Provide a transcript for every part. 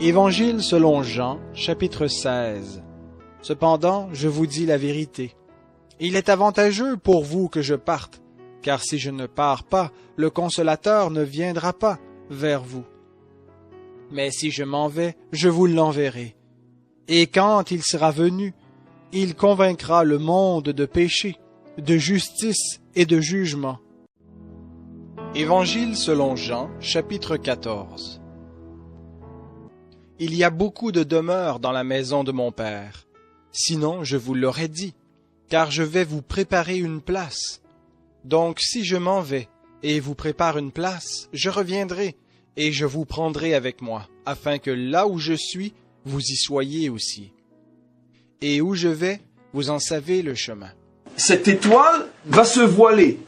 Évangile selon Jean, chapitre 16. Cependant, je vous dis la vérité. Il est avantageux pour vous que je parte, car si je ne pars pas, le Consolateur ne viendra pas vers vous. Mais si je m'en vais, je vous l'enverrai. Et quand il sera venu, il convaincra le monde de péché, de justice et de jugement. Évangile selon Jean, chapitre 14. Il y a beaucoup de demeures dans la maison de mon Père. Sinon, je vous l'aurais dit, car je vais vous préparer une place. Donc, si je m'en vais et vous prépare une place, je reviendrai et je vous prendrai avec moi, afin que là où je suis, vous y soyez aussi. Et où je vais, vous en savez le chemin. Cette étoile va se voiler.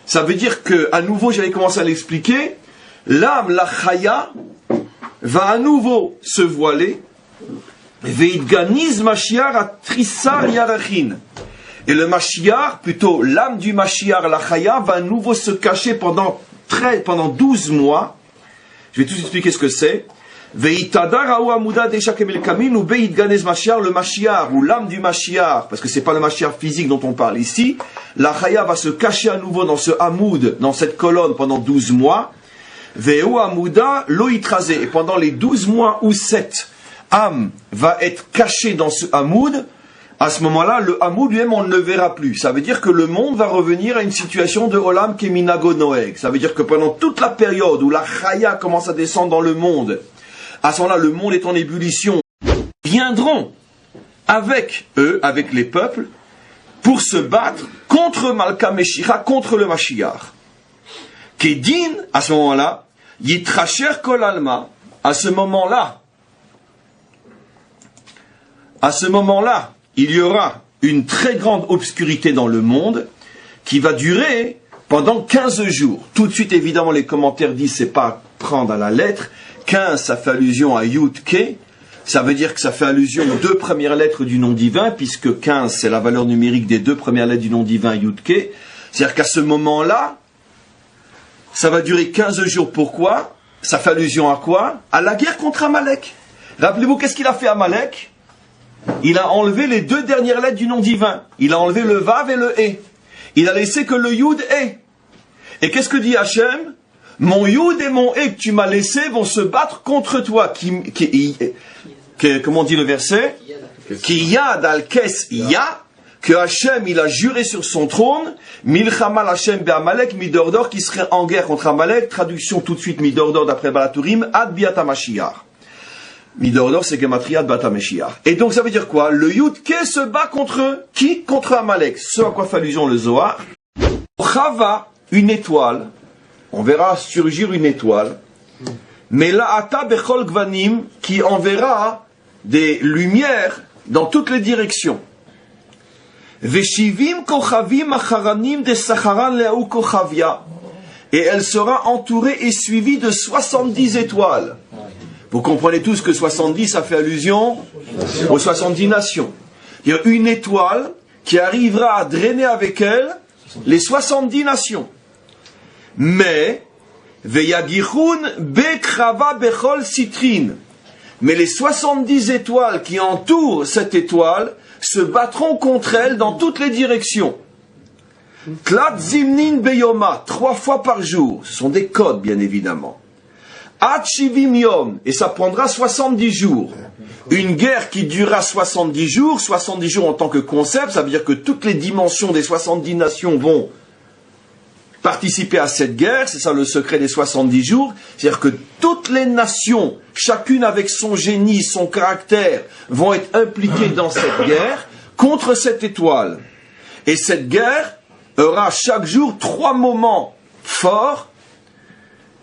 Ça veut dire que, à nouveau, j'avais commencé à l'expliquer, l'âme, la chaya, va à nouveau se voiler. Veidganiz Mashiach atrisar yarachin. Et le Mashiach, plutôt l'âme du Mashiach, la chaya, va à nouveau se cacher pendant 12 mois. Je vais tout expliquer ce que c'est. Veitadar ou amuda deshakem el kamin ou beidganez Mashiach, le Mashiach ou l'âme du Mashiach, parce que c'est pas le Mashiach physique dont on parle ici. La chaya va se cacher à nouveau dans ce hamoud, dans cette colonne pendant 12 mois. Veu amuda lo itrasé. Et pendant les 12 mois où cette âme va être cachée dans ce hamoud, à ce moment-là, le hamoud lui-même, on ne le verra plus. Ça veut dire que le monde va revenir à une situation de olam keminago noeg. Ça veut dire que pendant toute la période où la chaya commence à descendre dans le monde, à ce moment-là, le monde est en ébullition, viendront avec eux, avec les peuples, pour se battre contre Malka Meshicha, contre le Mashiach. Kedin, à ce moment-là, Yitracher Kol Alma, à ce moment-là, il y aura une très grande obscurité dans le monde qui va durer pendant 15 jours. Tout de suite, évidemment, les commentaires disent c'est pas prendre à la lettre. 15, ça fait allusion à Yud Ke. Ça veut dire que ça fait allusion aux deux premières lettres du nom divin, puisque 15, c'est la valeur numérique des deux premières lettres du nom divin Yud Ke. C'est-à-dire qu'à ce moment-là, ça va durer 15 jours. Pourquoi? Ça fait allusion à quoi? À la guerre contre Amalek. Rappelez-vous, qu'est-ce qu'il a fait Amalek? Il a enlevé les deux dernières lettres du nom divin. Il a enlevé le Vav et le E. Il a laissé que le Yud E. Et qu'est-ce que dit Hachem? Mon Yud et mon E que tu m'as laissé vont se battre contre toi. Comment dit le verset? Ki yad al kes ya. Que Hachem, il a juré sur son trône, Milchamal Hachem be'Amalek, Midordor, qui serait en guerre contre Amalek, traduction tout de suite, Midordor d'après Balaturim, Ad Biata Mashiach. Midordor, c'est Gematria Bata Mashiach. Et donc ça veut dire quoi? Le Yudke se bat contre qui? Contre Amalek. Ce à quoi fait allusion le Zohar. Chava, une étoile, on verra surgir une étoile, mais la Ata Bechol Gvanim, qui enverra des lumières dans toutes les directions. Veshivim kochavim acharanim de sacharan leau kochavia. Et elle sera entourée et suivie de 70 étoiles. Vous comprenez tous que 70, ça fait allusion aux 70 nations. Il y a une étoile qui arrivera à drainer avec elle les 70 nations. Mais, veyagichun bekrava bechol sitrin. Mais les 70 étoiles qui entourent cette étoile se battront contre elle dans toutes les directions. Tlat zimnin beyoma, 3 fois par jour. Ce sont des codes, bien évidemment. At shivim yom, et ça prendra 70 jours. Une guerre qui durera 70 jours en tant que concept, ça veut dire que toutes les dimensions des 70 nations vont participer à cette guerre, c'est ça le secret des 70 jours, c'est-à-dire que toutes les nations, chacune avec son génie, son caractère, vont être impliquées dans cette guerre contre cette étoile. Et cette guerre aura chaque jour 3 moments forts,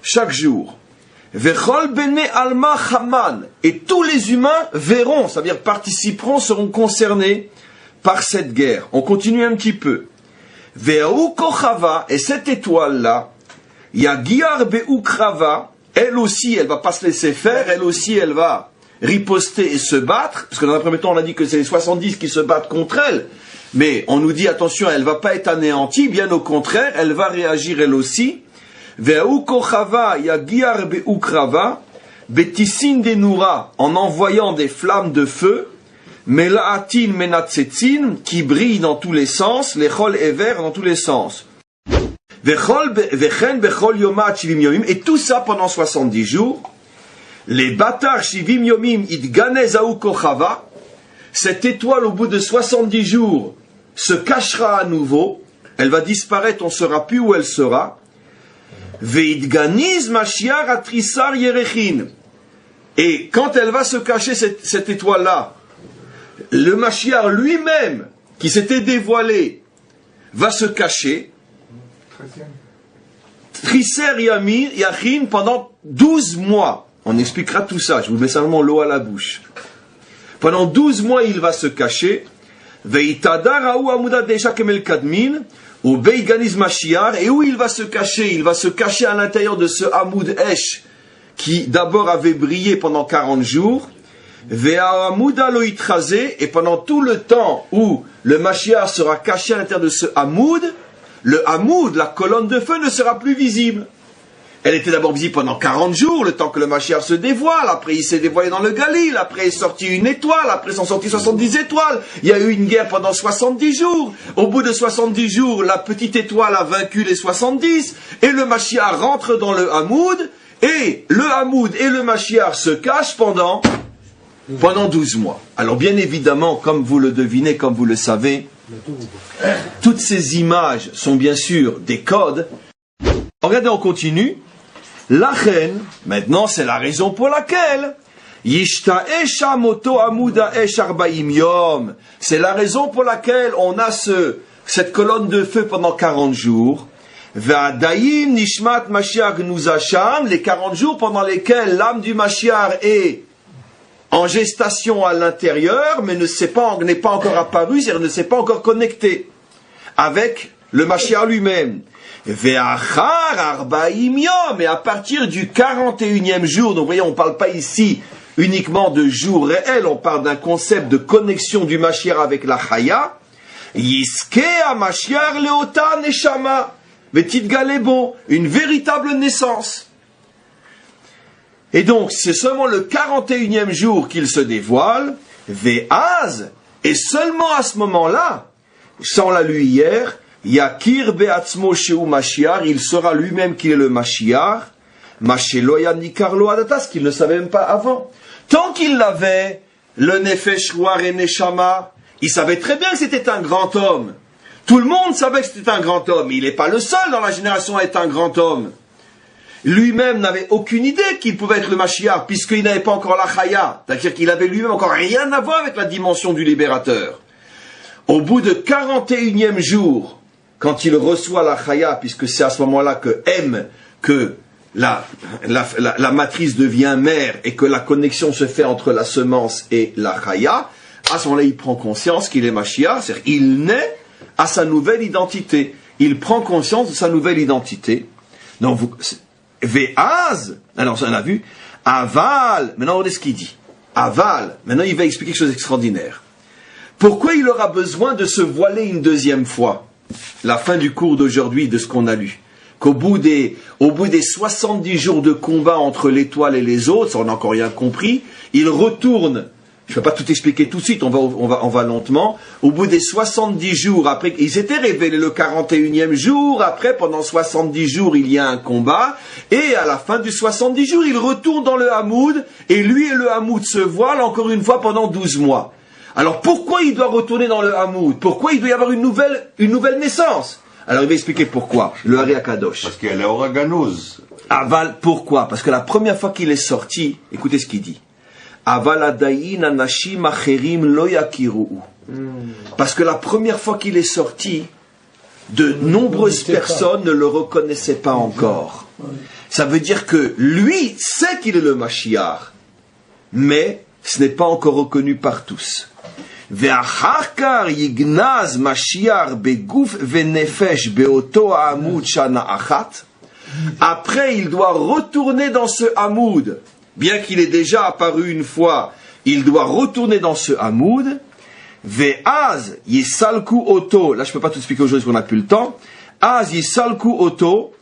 chaque jour. Vechol bene alma chaman, et tous les humains verront, c'est-à-dire participeront, seront concernés par cette guerre. On continue un petit peu. Ve'au kochava, et cette étoile-là, yagiar be'ukrava, elle aussi, elle va pas se laisser faire, elle aussi, elle va riposter et se battre, parce que dans un premier temps, on a dit que c'est les 70 qui se battent contre elle, mais on nous dit, attention, elle va pas être anéantie, bien au contraire, elle va réagir elle aussi. Ve'u kochava yagiar be'ukrava, Betissin denura, en envoyant des flammes de feu, Melaatin menatsetzin, qui brillent dans tous les sens, lechol ever dans tous les sens. Vechen bechol yomat shivim yomim, et tout ça pendant 70 jours. Les batar shivim yomim idganez aou kochava, cette étoile au bout de 70 jours se cachera à nouveau, elle va disparaître, on ne saura plus où elle sera. Veidganiz mashiach atrisar yerechin, et quand elle va se cacher, cette étoile-là, le Mashiach lui-même, qui s'était dévoilé, va se cacher. Triser Yachin pendant 12 mois. On expliquera tout ça, je vous mets simplement l'eau à la bouche. Pendant 12 mois, il va se cacher. Et où il va se cacher? Il va se cacher à l'intérieur de ce Hamoud Esh, qui d'abord avait brillé pendant 40 jours. Et pendant tout le temps où le Mashiach sera caché à l'intérieur de ce Hamoud, le Hamoud, la colonne de feu, ne sera plus visible. Elle était d'abord visible pendant 40 jours, le temps que le Mashiach se dévoile. Après, il s'est dévoilé dans le Galil. Après, est sorti une étoile. Après, sont sorties 70 étoiles. Il y a eu une guerre pendant 70 jours. Au bout de 70 jours, la petite étoile a vaincu les 70. Et le Mashiach rentre dans le Hamoud. Et le Hamoud et le Mashiach se cachent pendant 12 mois. Alors bien évidemment, comme vous le devinez, comme vous le savez, toutes ces images sont bien sûr des codes. Regardez, on continue. La reine, maintenant c'est la raison pour laquelle Yishta'esha moto amuda esh arbaim yom. C'est la raison pour laquelle on a cette colonne de feu pendant 40 jours. Va'adayin nishmat Mashiach nuzasham, les 40 jours pendant lesquels l'âme du Mashiach est en gestation à l'intérieur, mais n'est pas encore apparu, c'est-à-dire ne s'est pas encore connecté avec le Mashiach lui-même. Ve'achar arbaim yom, et à partir du 41e jour, donc vous voyez, on ne parle pas ici uniquement de jour réel, on parle d'un concept de connexion du Mashiach avec la Chaya. Yiske a Mashiach leota neshama, ve'tit galebo, une véritable naissance. Et donc, c'est seulement le 41e jour qu'il se dévoile, Ve'az, et seulement à ce moment-là, ça on l'a lu hier, Yakir be'atzmo sheu Mashiach, il saura lui-même qu'il est le Mashiach, Masheloya nikarlo adatas, qu'il ne savait même pas avant. Tant qu'il l'avait, le Nefesh Ruach et Neshama, il savait très bien que c'était un grand homme. Tout le monde savait que c'était un grand homme. Il n'est pas le seul dans la génération à être un grand homme. Lui-même n'avait aucune idée qu'il pouvait être le Mashiach, puisqu'il n'avait pas encore la Chaya. C'est-à-dire qu'il avait lui-même encore rien à voir avec la dimension du libérateur. Au bout de 41e jour, quand il reçoit la Chaya, puisque c'est à ce moment-là que la matrice devient mère et que la connexion se fait entre la semence et la Chaya, à ce moment-là, il prend conscience qu'il est Mashiach, c'est-à-dire qu'il naît à sa nouvelle identité. Il prend conscience de sa nouvelle identité. Donc, Ve'az, alors ça on a vu, Aval, maintenant regardez ce qu'il dit. Aval, maintenant il va expliquer quelque chose d'extraordinaire. Pourquoi il aura besoin de se voiler une deuxième fois? La fin du cours d'aujourd'hui, de ce qu'on a lu. Qu'au bout des 70 jours de combat entre l'étoile et les autres, ça on n'a encore rien compris, il retourne. Je ne vais pas tout expliquer tout de suite, on va lentement. Au bout des 70 jours, après, il s'était révélé le 41e jour, après, pendant 70 jours, il y a un combat, et à la fin du 70 jours, il retourne dans le Hamoud, et lui et le Hamoud se voilent encore une fois pendant 12 mois. Alors pourquoi il doit retourner dans le Hamoud? Pourquoi il doit y avoir une nouvelle naissance? Alors il va expliquer pourquoi, le Hari Akadosh. Parce qu'elle est oraganouse. Aval, pourquoi? Parce que la première fois qu'il est sorti, écoutez ce qu'il dit. Parce que la première fois qu'il est sorti, de nombreuses personnes ne le reconnaissaient pas encore. Ça veut dire que lui sait qu'il est le Mashiach, mais ce n'est pas encore reconnu par tous. Après, il doit retourner dans ce Hamoud. Bien qu'il ait déjà apparu une fois, il doit retourner dans ce Hamoud. Ve'az yisalku oto. Là, je ne peux pas tout expliquer aujourd'hui parce qu'on n'a plus le temps. Az yisalku oto.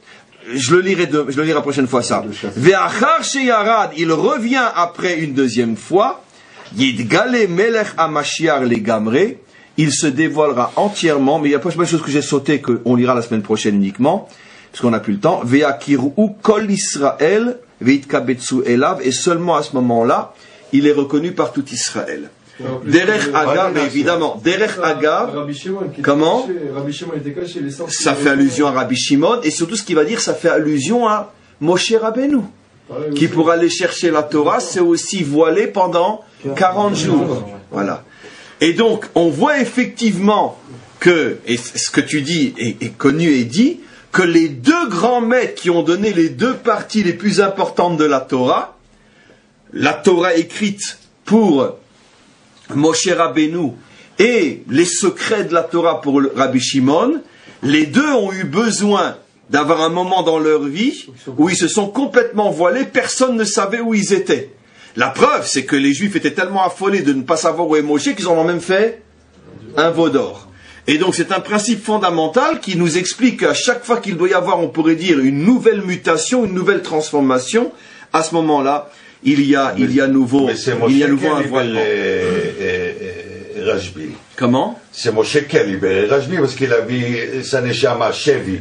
je le lirai la prochaine fois ça. Ve'achar sheyarad, il revient après une deuxième fois. Yidgale melech hamashiach legamre, il se dévoilera entièrement, mais il y a pas mal de choses que j'ai sautées qu'on lira la semaine prochaine uniquement, parce qu'on n'a plus le temps. Ve'akiru kol Israël ve'itkabetsu elav, et seulement à ce moment-là, il est reconnu par tout Israël. Derech Agav, évidemment. Derech Agav, comment? Ça fait allusion à Rabbi Shimon, et surtout ce qu'il va dire, ça fait allusion à Moshe Rabbeinu, qui pour aller chercher la Torah, c'est aussi voilé pendant 40 jours. Voilà. Et donc, on voit effectivement que, et ce que tu dis est connu et dit, que les deux grands maîtres qui ont donné les deux parties les plus importantes de la Torah écrite pour Moshe Rabbeinu et les secrets de la Torah pour Rabbi Shimon, les deux ont eu besoin d'avoir un moment dans leur vie où ils se sont complètement voilés, personne ne savait où ils étaient. La preuve, c'est que les Juifs étaient tellement affolés de ne pas savoir où est Moshe qu'ils en ont même fait un veau d'or. Et donc c'est un principe fondamental qui nous explique qu'à chaque fois qu'il doit y avoir, on pourrait dire, une nouvelle mutation, une nouvelle transformation, à ce moment-là, il y a nouveau un voilement. Rajbi. Comment? C'est Moshe qui a libéré Rajbi parce qu'il a vu sa neshama Chevi.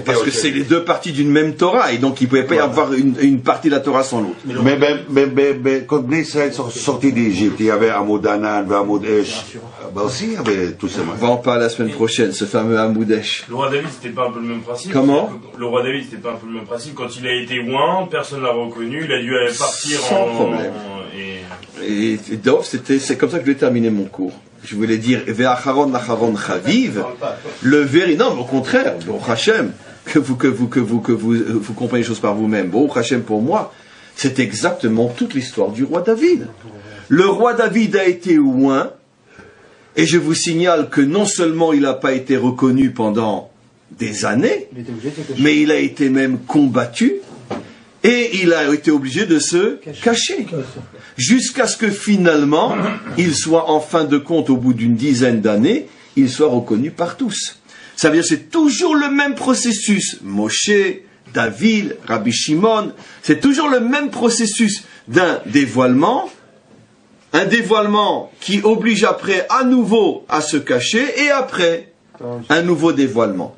Parce que c'est les deux parties d'une même Torah et donc il ne pouvait pas y avoir une partie de la Torah sans l'autre. Mais quand Bnei Israël sont sortis d'Égypte, il y avait Hamoud Anan, Hamoud Esh. Aussi, il y avait tout ça. On va en parler la semaine prochaine, ce fameux Hamoud Esh. Le roi David, c'était pas un peu le même principe? Comment? Le roi David, c'était pas un peu le même principe. Quand il a été oint, personne ne l'a reconnu, il a dû aller partir sans problème. Et donc, c'est comme ça que je vais terminer mon cours. Je voulais dire, Ve'acharon nacharon chaviv, le véritable, non, au contraire, Baruch Hashem, que vous comprenez les choses par vous-même. Baruch Hashem pour moi, c'est exactement toute l'histoire du roi David. Le roi David a été oint, et je vous signale que non seulement il n'a pas été reconnu pendant des années, mais il a été même combattu, et il a été obligé de se cacher. Jusqu'à ce que finalement, il soit en fin de compte, au bout d'une dizaine d'années, il soit reconnu par tous. Ça veut dire que c'est toujours le même processus. Moshe, David, Rabbi Shimon, c'est toujours le même processus d'un dévoilement, un dévoilement qui oblige après à nouveau à se cacher, et après, un nouveau dévoilement.